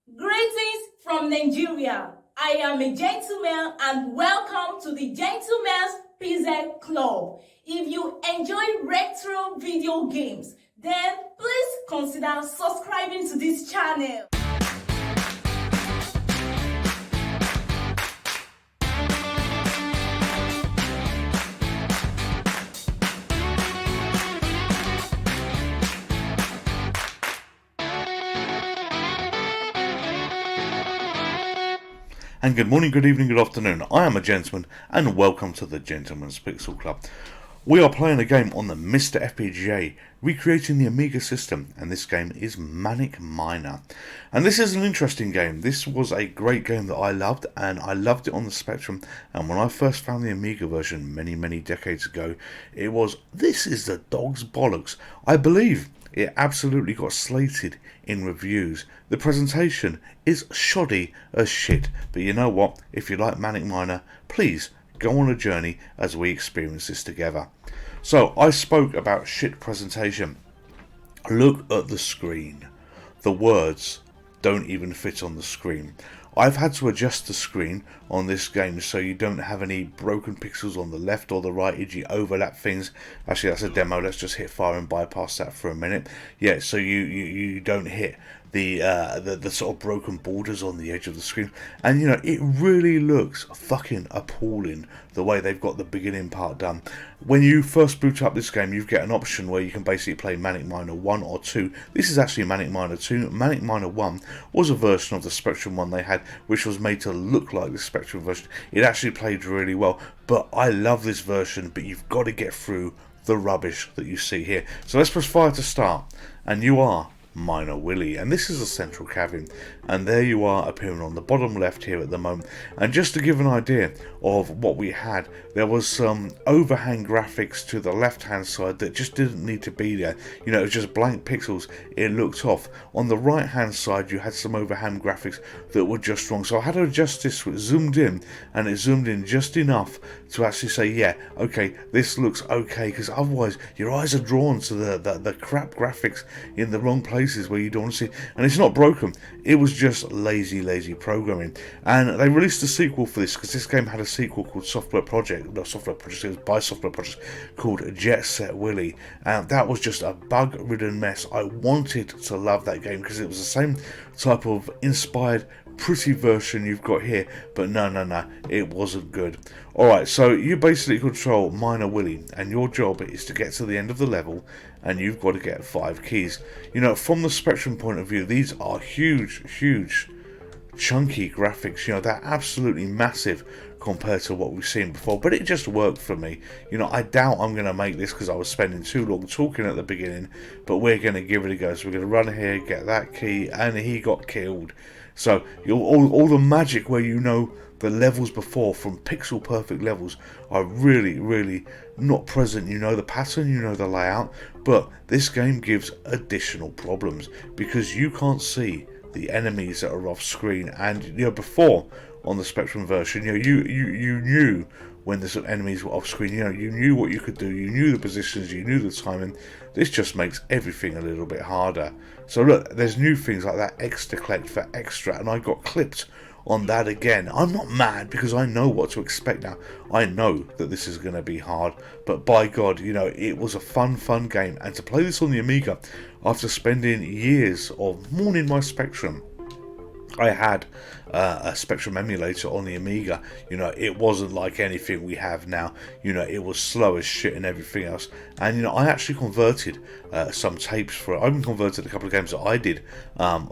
Greetings from Nigeria. I am a gentleman and welcome to the Gentleman's FPGA Club. If you enjoy retro video games, then please consider subscribing to this channel. And good morning, good evening, good afternoon. I am a gentleman, and welcome to the Gentleman's Pixel Club. We are playing a game on the MiSTer FPGA, recreating the Amiga system, and this game is Manic Miner. And this is an interesting game. This was a great game that I loved, and I loved it on the Spectrum. And when I first found the Amiga version many decades ago, it was, this is the dog's bollocks. I believe it absolutely got slated in reviews. The presentation is shoddy as shit, but you know what? If you like Manic Miner, please go on a journey as we experience this together. So, I spoke about shit presentation. Look at the screen. The words don't even fit on the screen. I've had to adjust the screen on this game so you don't have any broken pixels on the left or the right, e.g. overlap things. Actually, that's a demo. Let's just hit fire and bypass that for a minute. Yeah, so you don't hit the sort of broken borders on the edge of the screen. And you know, it really looks fucking appalling the way they've got the beginning part done. When you first boot up this game, you get an option where you can basically play Manic Miner 1 or 2. This is actually Manic Miner 2. Manic Miner 1 was a version of the Spectrum one they had, which was made to look like the Spectrum version. It actually played really well, but I love this version, but you've got to get through the rubbish that you see here. So let's press fire to start, and you are Miner Willy, and this is a central cavern, and there you are appearing on the bottom left here at the moment. And just to give an idea of what we had, there was some overhang graphics to the left hand side that just didn't need to be there. You know, it was just blank pixels, it looked off. On the right hand side you had some overhang graphics that were just wrong, so I had to adjust this. It zoomed in, and it zoomed in just enough to actually say, yeah, okay, this looks okay, because otherwise your eyes are drawn to the crap graphics in the wrong place where you don't want to see. And it's not broken, it was just lazy programming. And they released a sequel for this, because this game had a sequel called it was by Software Project, called Jet Set Willy, and that was just a bug ridden mess. I wanted to love that game because it was the same type of inspired pretty version you've got here, but no, it wasn't good. Alright, so you basically control Miner Willy, and your job is to get to the end of the level, and you've got to get 5 keys. You know, from the Spectrum point of view, these are huge chunky graphics. You know, they're absolutely massive compared to what we've seen before, but it just worked for me. You know, I doubt I'm going to make this because I was spending too long talking at the beginning, but we're going to give it a go. So we're going to run here, get that key, and he got killed. So all the magic where you know the levels before from pixel perfect levels are really not present. You know the pattern, you know the layout, but this game gives additional problems because you can't see the enemies that are off screen. And you know, before on the Spectrum version, you know, you knew when the enemies were off screen. You know, you knew what you could do, you knew the positions, you knew the timing. This just makes everything a little bit harder. So look, there's new things like that extra collect for extra, and I got clipped on that again. I'm not mad because I know what to expect now. I know that this is going to be hard, but by God, you know, it was a fun game. And to play this on the Amiga after spending years of mourning my Spectrum, I had a Spectrum emulator on the Amiga. You know, it wasn't like anything we have now. You know, it was slow as shit and everything else. And you know, I actually converted some tapes for it. I even converted a couple of games that I did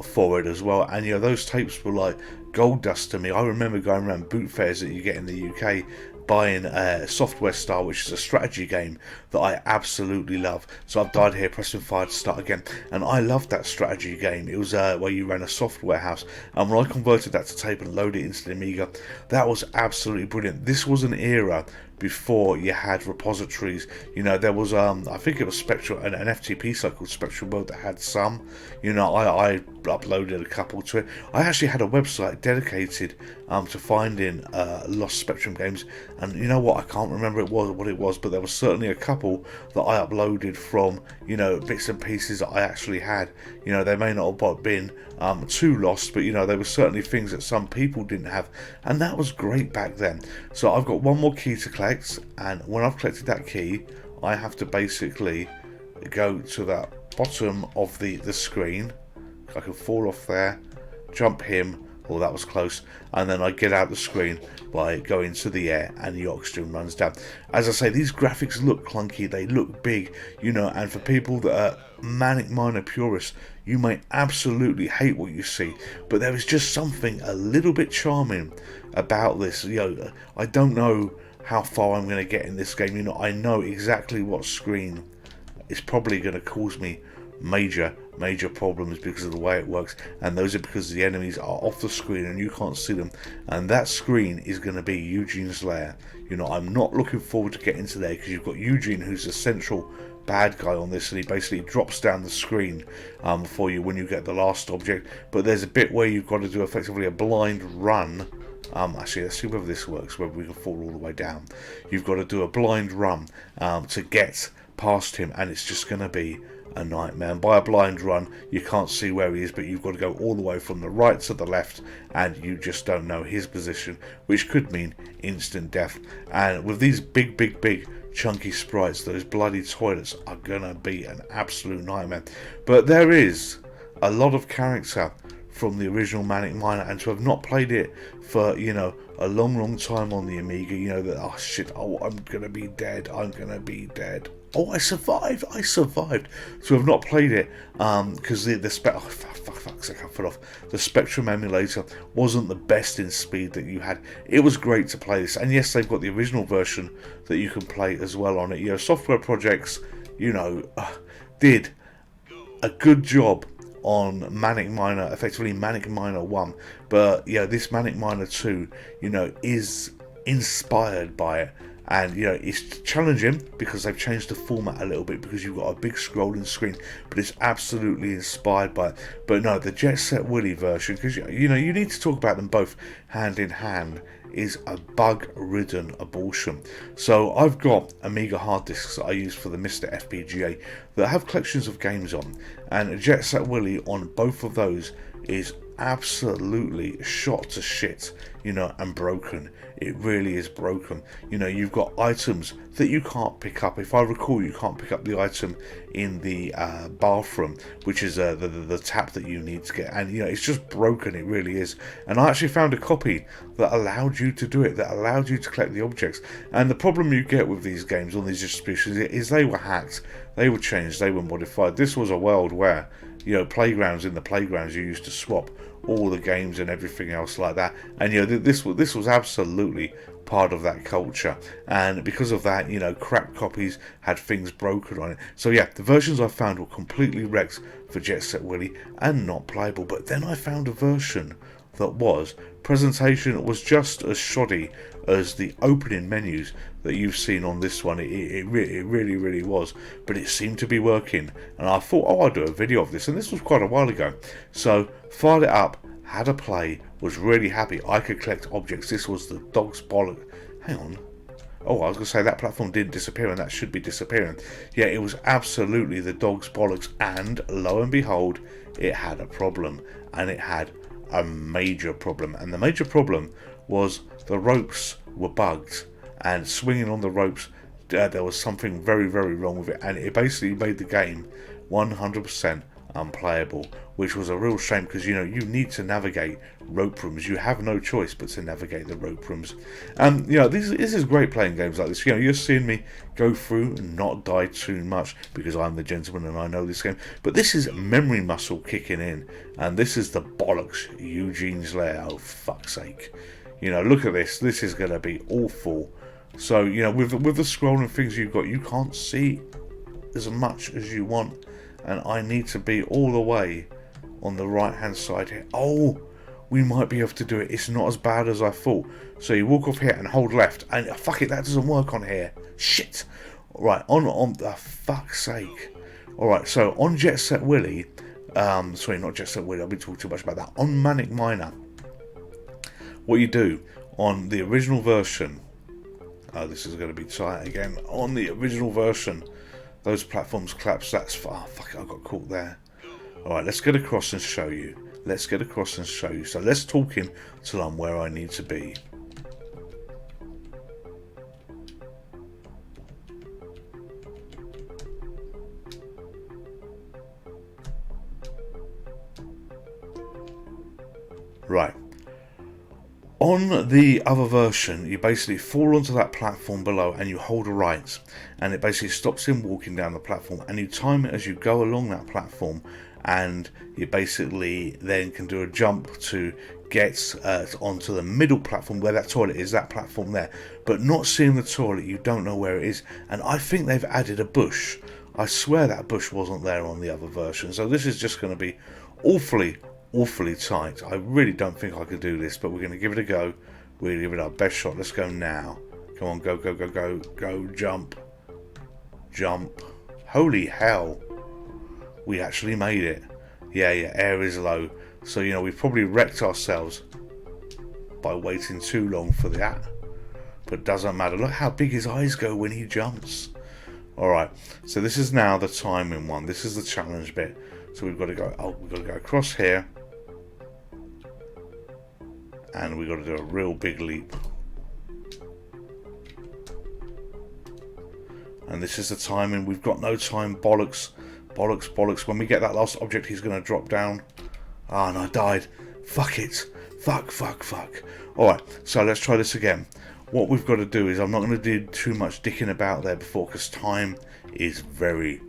for it as well. And you know, those tapes were like gold dust to me. I remember going around boot fairs that you get in the UK, buying Software Star, which is a strategy game that I absolutely love. So I've died here pressing fire to start again, and I loved that strategy game. It was where you ran a software house, and when I converted that to tape and loaded it into the Amiga, that was absolutely brilliant. This was an era before you had repositories. You know, there was I think it was Spectral, an FTP site called Spectral World that had some. You know, I uploaded a couple to it. I actually had a website dedicated to finding lost Spectrum games, and you know what, I can't remember what it was, but there was certainly a couple that I uploaded from, you know, bits and pieces that I actually had. You know, they may not have been too lost, but you know, they were certainly things that some people didn't have, and that was great back then. So I've got one more key to collect, and when I've collected that key, I have to basically go to that bottom of the screen. I can fall off there, jump him. Oh, that was close. And then I get out the screen by going to the air, and the oxygen runs down. As I say, these graphics look clunky, they look big, you know, and for people that are Manic Miner purists, you may absolutely hate what you see, but there is just something a little bit charming about this. You know, I don't know how far I'm going to get in this game. You know, I know exactly what screen is probably going to cause me major problems because of the way it works, and those are because the enemies are off the screen and you can't see them, and that screen is going to be Eugene's lair. You know, I'm not looking forward to getting into there, because you've got Eugene, who's the central bad guy on this, and he basically drops down the screen for you when you get the last object. But there's a bit where you've got to do effectively a blind run. Actually, let's see whether this works, whether we can fall all the way down. You've got to do a blind run to get past him, and it's just going to be a nightmare. And by a blind run, you can't see where he is, but you've got to go all the way from the right to the left, and you just don't know his position, which could mean instant death. And with these big chunky sprites, those bloody toilets are gonna be an absolute nightmare. But there is a lot of character from the original Manic Miner, and to have not played it for, you know, a long time on the Amiga, you know, that, oh shit, oh, I'm gonna be dead, oh, I survived. To have not played it, because the Spectrum emulator wasn't the best in speed that you had. It was great to play this, and yes, they've got the original version that you can play as well on it. You know, Software Projects, you know, did a good job on Manic Miner, effectively Manic Miner 1, but yeah, this Manic Miner 2, you know, is inspired by it. And you know, it's challenging because they've changed the format a little bit, because you've got a big scrolling screen, but it's absolutely inspired by it. But no, the Jet Set Willy version, because you know, you need to talk about them both hand in hand, is a bug-ridden abortion. So I've got Amiga hard disks that I use for the MiSTer FPGA that have collections of games on, and Jet Set Willy on both of those is absolutely shot to shit, you know, and broken. It really is broken. You know, you've got items that you can't pick up. If I recall, you can't pick up the item in the bathroom, which is the tap that you need to get, and you know, it's just broken. It really is. And I actually found a copy that allowed you to do it, that allowed you to collect the objects. And the problem you get with these games on these distributions is they were hacked, they were changed, they were modified. This was a world where, you know, in the playgrounds you used to swap all the games and everything else like that, and you know, this was absolutely part of that culture, and because of that, you know, cracked copies had things broken on it. So yeah, the versions I found were completely wrecked for Jet Set Willy and not playable. But then I found a version that was, presentation was just as shoddy as the opening menus that you've seen on this one. It really was, but it seemed to be working, and I thought, oh, I'll do a video of this, and this was quite a while ago. So fired it up, had a play, was really happy I could collect objects. This was the dog's bollock. Hang on. Oh, I was going to say that platform didn't disappear, and that should be disappearing. Yeah, it was absolutely the dog's bollocks, and lo and behold, it had a problem, and it had a major problem. And the major problem was the ropes were bugged, and swinging on the ropes, there was something very wrong with it, and it basically made the game 100% unplayable, which was a real shame, because you know, you need to navigate rope rooms. You have no choice but to navigate the rope rooms. And you know, this is great playing games like this. You know, you're seeing me go through and not die too much because I'm the gentleman and I know this game, but this is memory muscle kicking in, and this is the bollocks Eugene's lair. Oh, fuck's sake. You know, look at this. This is going to be awful. So, you know, with the scrolling things you've got, you can't see as much as you want, and I need to be all the way on the right hand side here. Oh, we might be able to do it. It's not as bad as I thought. So you walk off here and hold left, and fuck it, that doesn't work on here. Shit. Right, on fuck's sake. Alright, so on Jet Set Willy, sorry, not Jet Set Willy, I've been talking too much about that. On Manic Miner, what you do on the original version, oh, this is going to be tight again. On the original version, those platforms collapse. That's fuck, I got caught there. Alright, let's get across and show you. Let's get across and show you. So let's talk in till I'm where I need to be. Right. On the other version, you basically fall onto that platform below and you hold a right, and it basically stops him walking down the platform, and you time it as you go along that platform, and you basically then can do a jump to get onto the middle platform where that toilet is, that platform there. But not seeing the toilet, you don't know where it is, and I think they've added a bush. I swear that bush wasn't there on the other version, so this is just going to be awfully tight. I really don't think I could do this, but we're going to give it a go. We're going to give it our best shot. Let's go now. Come on, go, jump. Holy hell. We actually made it. Yeah, air is low. So, you know, we've probably wrecked ourselves by waiting too long for that. But it doesn't matter. Look how big his eyes go when he jumps. Alright, so this is now the timing one. This is the challenge bit. So we've got to go, we've got to go across here. And we've got to do a real big leap. And this is the timing. We've got no time. Bollocks. When we get that last object, he's going to drop down. Ah, and I died. Fuck it. Fuck. Alright, so let's try this again. What we've got to do is, I'm not going to do too much dicking about there before, because time is very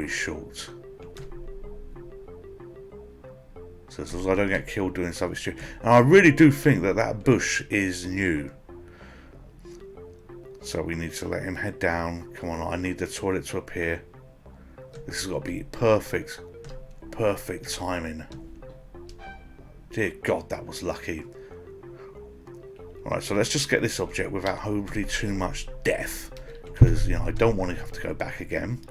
short. So as long as I don't get killed doing something stupid. And I really do think that that bush is new. So we need to let him head down. Come on, I need the toilet to appear. This has got to be perfect timing. Dear God, that was lucky. Alright, so let's just get this object without hopefully too much death. Because, you know, I don't want to have to go back again.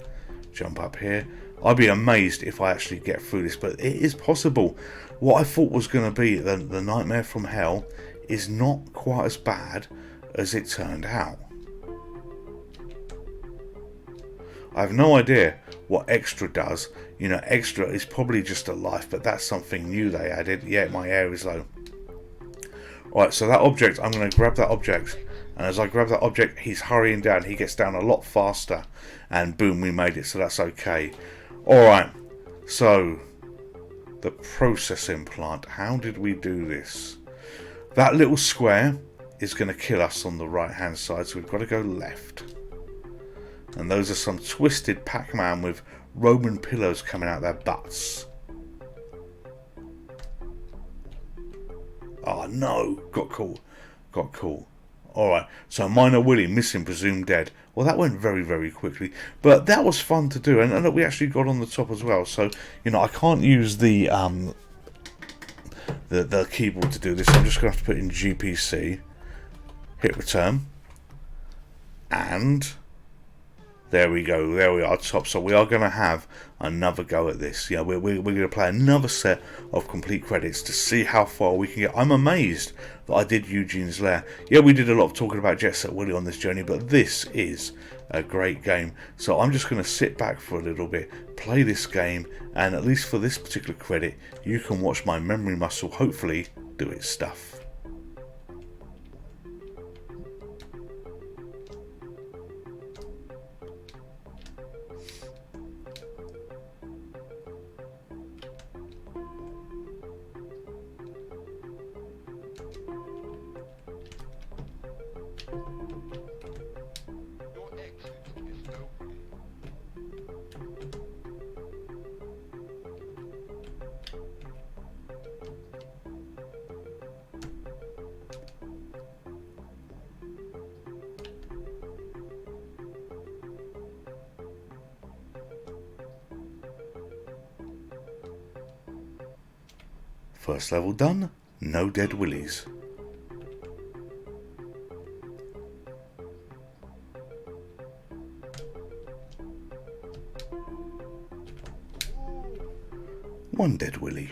Jump up here. I'd be amazed if I actually get through this, but it is possible. What I thought was going to be the Nightmare from Hell is not quite as bad as it turned out. I have no idea what extra does. You know, extra is probably just a life, but that's something new they added. Yeah, my air is low. Alright, so that object, I'm going to grab that object. And as I grab that object, he's hurrying down. He gets down a lot faster. And boom, we made it, so that's okay. Alright, so the processing plant. How did we do this? That little square is going to kill us on the right hand side, so we've got to go left. And those are some twisted Pac-Man with Roman pillows coming out their butts. Oh no, got caught. Alright, so Miner Willie, missing, presumed dead. Well, that went very quickly, but that was fun to do, and we actually got on the top as well. So, you know, I can't use the keyboard to do this. I'm just going to have to put in GPC, hit return, and there we go. There we are, top. So we are going to have another go at this. Yeah, we're going to play another set of complete credits to see how far we can get. I'm amazed that I did Eugene's Lair. Yeah, we did a lot of talking about Jet Set Willy on this journey, but this is a great game. So I'm just going to sit back for a little bit, play this game, and at least for this particular credit, you can watch my memory muscle hopefully do its stuff. First level done. No dead willies. One dead willy.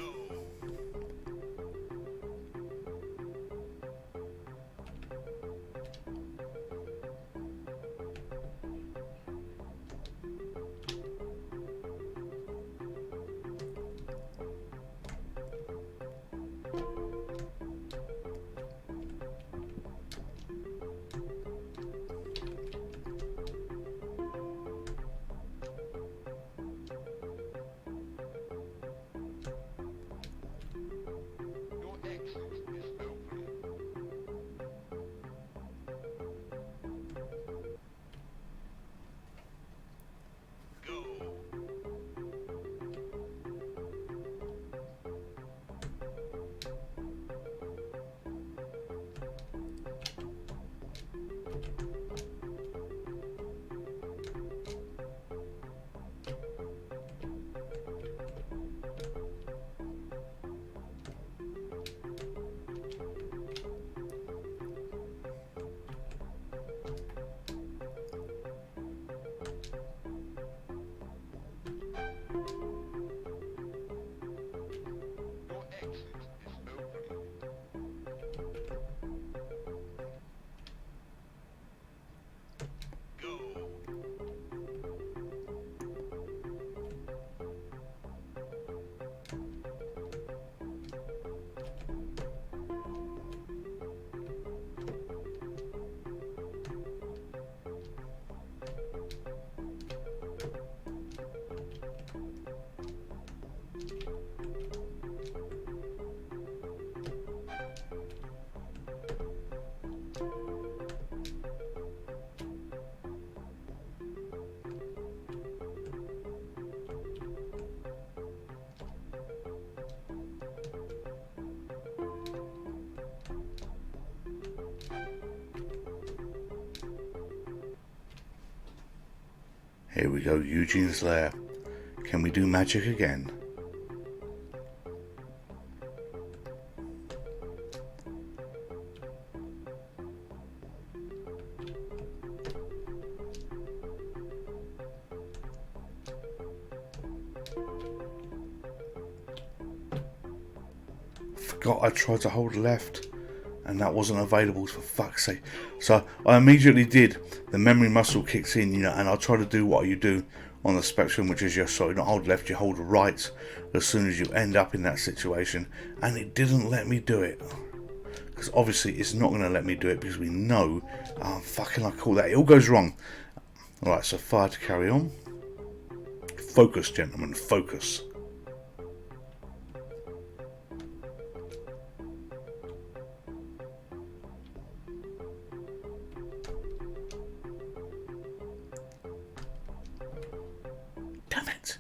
Here we go, Eugene's lair. Can we do magic again? Forgot I tried to hold left and that wasn't available, for fuck's sake. So I immediately did. The memory muscle kicks in, you know, and I try to do what you do on the Spectrum, which is just so you don't hold left, you hold right as soon as you end up in that situation, and it didn't let me do it. Because obviously it's not going to let me do it because we know, fucking I call that, it all goes wrong. Alright, so fire to carry on. Focus, gentlemen, focus. Damn it.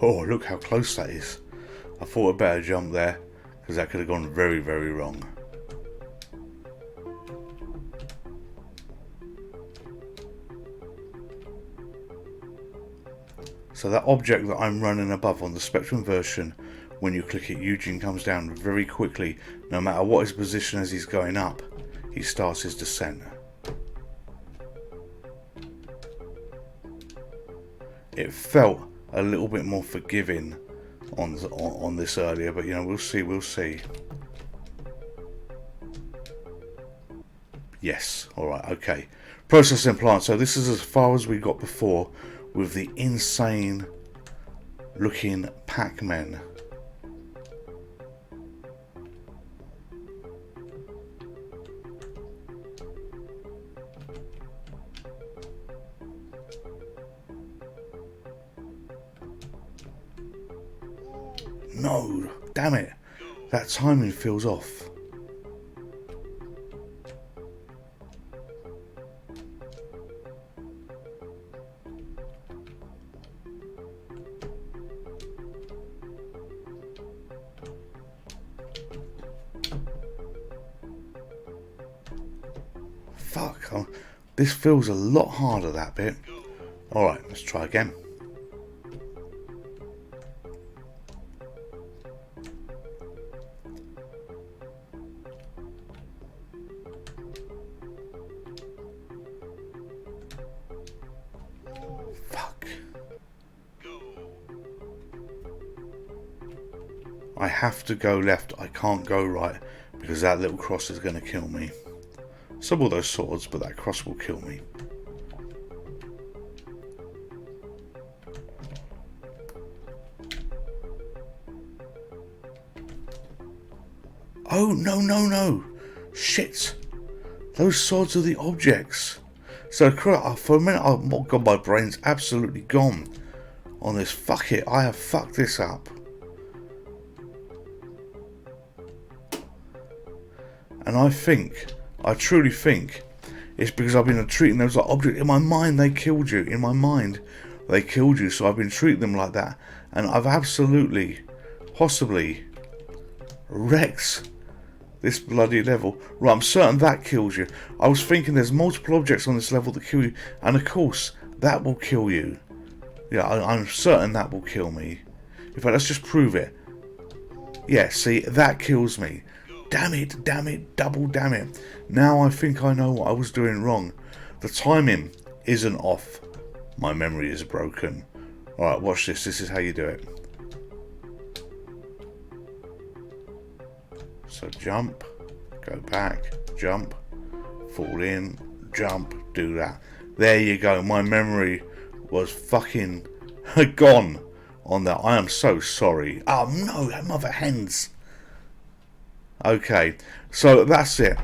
Oh, look how close that is. I thought I'd better jump there, because that could have gone very, very wrong. So that object that I'm running above on the Spectrum version, when you click it, Eugene comes down very quickly. No matter what his position as he's going up, he starts his descent. It felt a little bit more forgiving on this earlier, but you know, we'll see. Yes, alright, okay. Processing plant, so this is as far as we got before with the insane looking Pac-Men. No, damn it. That timing feels off. Fuck, this feels a lot harder, that bit. Alright, let's try again. Fuck. I have to go left, I can't go right, because that little cross is going to kill me. Some of those swords, but that cross will kill me. Oh, no, no, no. Shit. Those swords are the objects. So, for a minute, oh god, my brain's absolutely gone on this. Fuck it, I have fucked this up. And I truly think, it's because I've been treating those like objects. In my mind, they killed you. In my mind, they killed you. So I've been treating them like that. And I've absolutely, possibly, wrecked this bloody level. Right, I'm certain that kills you. I was thinking there's multiple objects on this level that kill you. And of course, that will kill you. Yeah, I'm certain that will kill me. In fact, let's just prove it. Yeah, see, that kills me. Damn it, double damn it. Now I think I know what I was doing wrong. The timing isn't off. My memory is broken. Alright, watch this. This is how you do it. So jump, go back, jump, fall in, jump, do that. There you go. My memory was fucking gone on that. I am so sorry. Oh no, mother hens. Okay, so that's it.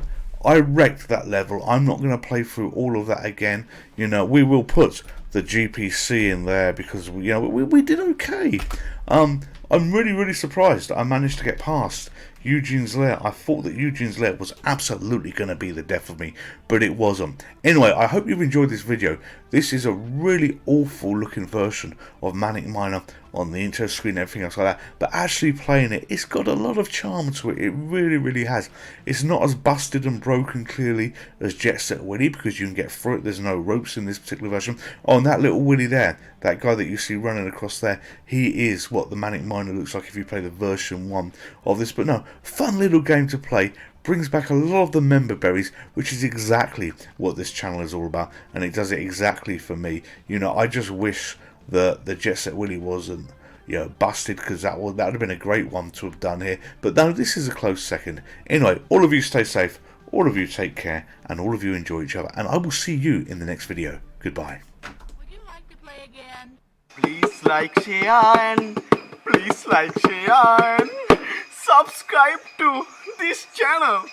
I wrecked that level. I'm not going to play through all of that again. You know, we will put the GPC in there because, you know, we did okay. I'm really surprised I managed to get past Eugene's lair. I thought that Eugene's lair was absolutely going to be the death of me, but it wasn't. Anyway, I hope you've enjoyed this video. This is a really awful looking version of Manic Miner on the intro screen and everything else like that, but actually playing it, it's got a lot of charm to it. It really has. It's not as busted and broken clearly as Jet Set Willy, because you can get through it. There's no ropes in this particular version. Oh, and that little Willy there, that guy that you see running across there, he is what the Manic Miner looks like if you play the version 1 of this. But no, fun little game to play. Brings back a lot of the member berries, which is exactly what this channel is all about, and it does it exactly for me. You know, I just wish that the Jet Set Willy wasn't, you know, busted, because that would have been a great one to have done here. But no, this is a close second. Anyway, all of you stay safe, all of you take care, and all of you enjoy each other. And I will see you in the next video. Goodbye. Would you like to play again? Please like, share, and please like, share, and subscribe to this channel.